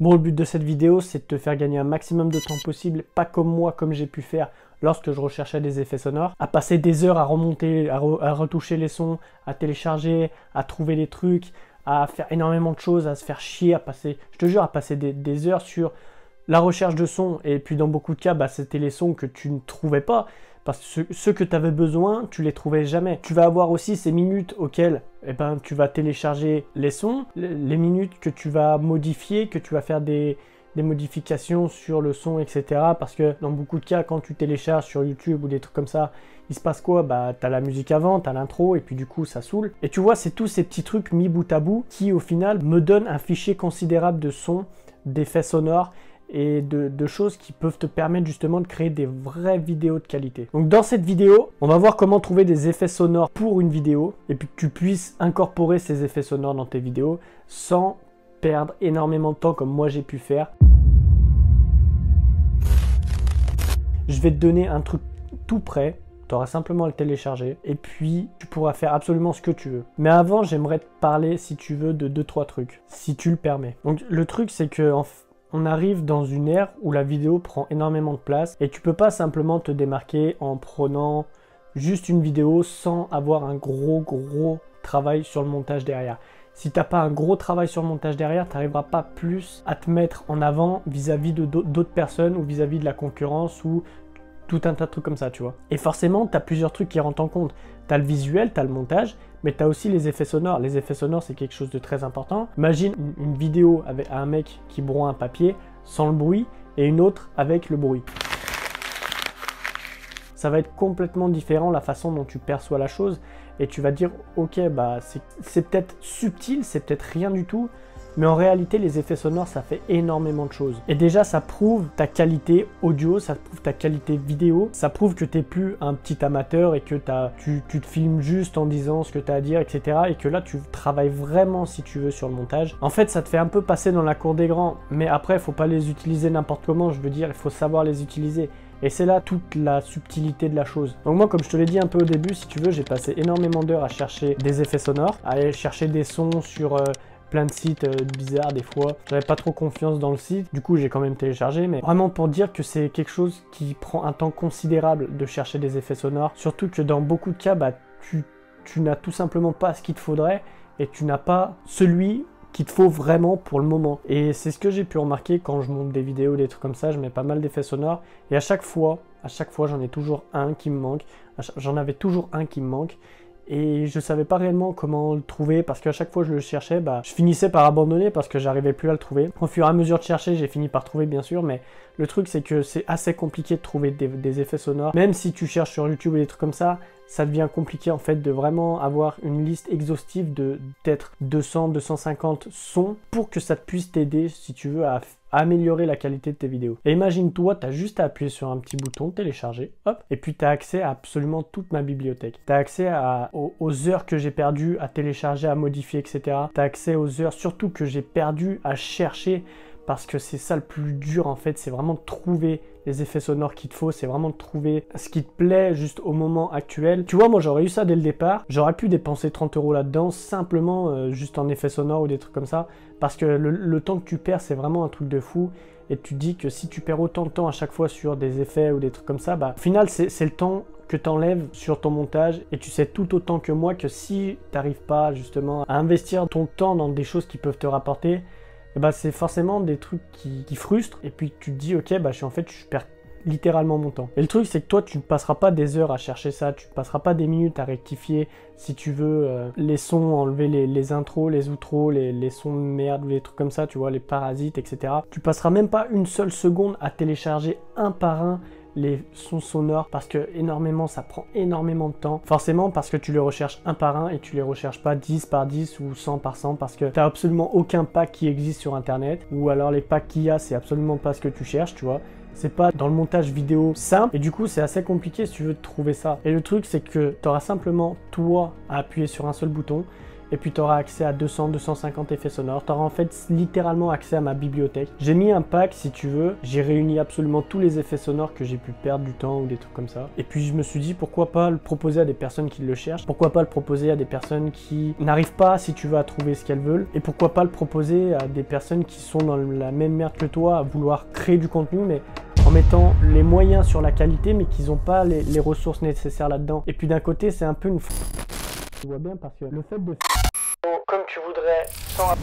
Bon, le but de cette vidéo, c'est de te faire gagner un maximum de temps possible, pas comme moi, comme j'ai pu faire lorsque je recherchais des effets sonores, à passer des heures à remonter, à retoucher les sons, à télécharger, à trouver des trucs, à faire énormément de choses, à se faire chier, à passer, je te jure, à passer des heures sur la recherche de sons. Et puis dans beaucoup de cas, c'était les sons que tu ne trouvais pas. Parce que ceux que tu avais besoin, tu les trouvais jamais. Tu vas avoir aussi ces minutes auxquelles tu vas télécharger les sons, les minutes que tu vas modifier, que tu vas faire des modifications sur le son, etc. Parce que dans beaucoup de cas, quand tu télécharges sur YouTube ou des trucs comme ça, il se passe quoi? Tu as la musique avant, tu as l'intro, et puis du coup, ça saoule. Et tu vois, c'est tous ces petits trucs mis bout à bout qui, au final, me donnent un fichier considérable de sons, d'effets sonores, et de choses qui peuvent te permettre justement de créer des vraies vidéos de qualité. Donc dans cette vidéo, on va voir comment trouver des effets sonores pour une vidéo et puis que tu puisses incorporer ces effets sonores dans tes vidéos sans perdre énormément de temps comme moi j'ai pu faire. Je vais te donner un truc tout prêt. Tu auras simplement à le télécharger et puis tu pourras faire absolument ce que tu veux. Mais avant, j'aimerais te parler, si tu veux, de 2-3 trucs, si tu le permets. Donc le truc, c'est que on arrive dans une ère où la vidéo prend énormément de place et tu peux pas simplement te démarquer en prenant juste une vidéo sans avoir un gros travail sur le montage derrière. Si tu n'as pas un gros travail sur le montage derrière, tu n'arriveras pas plus à te mettre en avant vis-à-vis d'autres personnes ou vis-à-vis de la concurrence ou tout un tas de trucs comme ça, tu vois. Et forcément, tu as plusieurs trucs qui rentrent en compte. Tu as le visuel, tu as le montage, mais tu as aussi les effets sonores. Les effets sonores, c'est quelque chose de très important. Imagine une vidéo avec un mec qui broie un papier sans le bruit et une autre avec le bruit. Ça va être complètement différent la façon dont tu perçois la chose et tu vas dire ok, c'est peut-être subtil, c'est peut-être rien du tout, mais en réalité les effets sonores ça fait énormément de choses. Et déjà ça prouve ta qualité audio, ça prouve ta qualité vidéo, ça prouve que tu n'es plus un petit amateur et que tu te filmes juste en disant ce que tu as à dire, etc. Et que là tu travailles vraiment, si tu veux, sur le montage. En fait ça te fait un peu passer dans la cour des grands, mais après il faut pas les utiliser n'importe comment, je veux dire, il faut savoir les utiliser. Et c'est là toute la subtilité de la chose. Donc moi, comme je te l'ai dit un peu au début, si tu veux, j'ai passé énormément d'heures à chercher des effets sonores, à aller chercher des sons sur plein de sites bizarres des fois. J'avais pas trop confiance dans le site, du coup j'ai quand même téléchargé, mais vraiment pour dire que c'est quelque chose qui prend un temps considérable de chercher des effets sonores, surtout que dans beaucoup de cas, tu n'as tout simplement pas ce qu'il te faudrait et tu n'as pas celui qu'il te faut vraiment pour le moment. Et c'est ce que j'ai pu remarquer quand je monte des vidéos, des trucs comme ça, je mets pas mal d'effets sonores et à chaque fois j'en ai toujours un qui me manque, j'en avais toujours un qui me manque. Et je savais pas réellement comment le trouver parce qu'à chaque fois que je le cherchais, je finissais par abandonner parce que j'arrivais plus à le trouver. Au fur et à mesure de chercher, j'ai fini par trouver bien sûr, mais le truc c'est que c'est assez compliqué de trouver des effets sonores. Même si tu cherches sur YouTube et des trucs comme ça devient compliqué en fait de vraiment avoir une liste exhaustive de peut-être 200, 250 sons pour que ça puisse t'aider si tu veux à améliorer la qualité de tes vidéos. Et imagine-toi, tu as juste à appuyer sur un petit bouton, télécharger, hop, et puis tu as accès à absolument toute ma bibliothèque. Tu as accès aux heures que j'ai perdues à télécharger, à modifier, etc. Tu as accès aux heures surtout que j'ai perdues à chercher parce que c'est ça le plus dur en fait, c'est vraiment de trouver les effets sonores qu'il te faut, c'est vraiment de trouver ce qui te plaît juste au moment actuel. Tu vois, moi j'aurais eu ça dès le départ, j'aurais pu dépenser 30 € là-dedans simplement juste en effets sonores ou des trucs comme ça, parce que le temps que tu perds c'est vraiment un truc de fou. Et tu te dis que si tu perds autant de temps à chaque fois sur des effets ou des trucs comme ça, au final c'est le temps que tu enlèves sur ton montage et tu sais tout autant que moi que si tu n'arrives pas justement à investir ton temps dans des choses qui peuvent te rapporter, c'est forcément des trucs qui frustrent et puis tu te dis ok je perds littéralement mon temps. Et le truc c'est que toi tu ne passeras pas des heures à chercher ça, tu ne passeras pas des minutes à rectifier si tu veux les sons, enlever les intros, les outros, les sons de merde ou les trucs comme ça, tu vois, les parasites, etc. Tu passeras même pas une seule seconde à télécharger un par un les sons sonores parce que ça prend énormément de temps. Forcément parce que tu les recherches un par un et tu les recherches pas 10 par 10 ou 100 par 100 parce que tu n'as absolument aucun pack qui existe sur internet ou alors les packs qu'il y a c'est absolument pas ce que tu cherches, tu vois. C'est pas dans le montage vidéo simple et du coup c'est assez compliqué si tu veux trouver ça. Et le truc c'est que tu auras simplement toi à appuyer sur un seul bouton et puis tu auras accès à 200-250 effets sonores. Tu auras en fait littéralement accès à ma bibliothèque. J'ai mis un pack si tu veux, j'ai réuni absolument tous les effets sonores que j'ai pu perdre du temps ou des trucs comme ça. Et puis je me suis dit pourquoi pas le proposer à des personnes qui le cherchent, pourquoi pas le proposer à des personnes qui n'arrivent pas si tu veux à trouver ce qu'elles veulent, et pourquoi pas le proposer à des personnes qui sont dans la même merde que toi à vouloir créer du contenu mais en mettant les moyens sur la qualité mais qu'ils n'ont pas les ressources nécessaires là-dedans. Et puis d'un côté c'est un peu une... Tu vois bien parce que le fait de... Comme tu voudrais sans...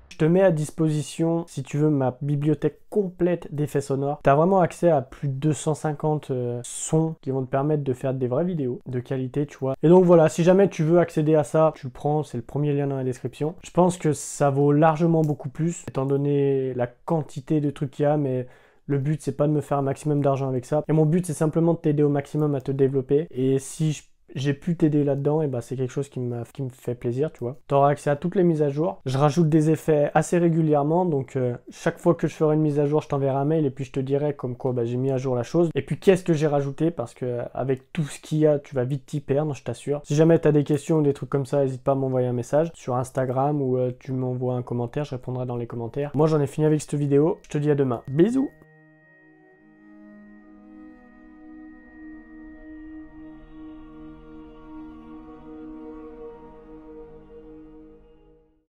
Je te mets à disposition, si tu veux, ma bibliothèque complète d'effets sonores. Tu as vraiment accès à plus de 250 sons qui vont te permettre de faire des vraies vidéos de qualité, tu vois. Et donc voilà, si jamais tu veux accéder à ça, tu le prends, c'est le premier lien dans la description. Je pense que ça vaut largement beaucoup plus, étant donné la quantité de trucs qu'il y a, mais... Le but, c'est pas de me faire un maximum d'argent avec ça. Et mon but, c'est simplement de t'aider au maximum à te développer. Et si j'ai pu t'aider là-dedans, et bah c'est quelque chose qui me fait plaisir, tu vois. Tu auras accès à toutes les mises à jour. Je rajoute des effets assez régulièrement, donc chaque fois que je ferai une mise à jour, je t'enverrai un mail et puis je te dirai comme quoi j'ai mis à jour la chose. Et puis qu'est-ce que j'ai rajouté, parce que avec tout ce qu'il y a, tu vas vite t'y perdre, je t'assure. Si jamais tu as des questions ou des trucs comme ça, n'hésite pas à m'envoyer un message sur Instagram ou tu m'envoies un commentaire, je répondrai dans les commentaires. Moi, j'en ai fini avec cette vidéo. Je te dis à demain. Bisous!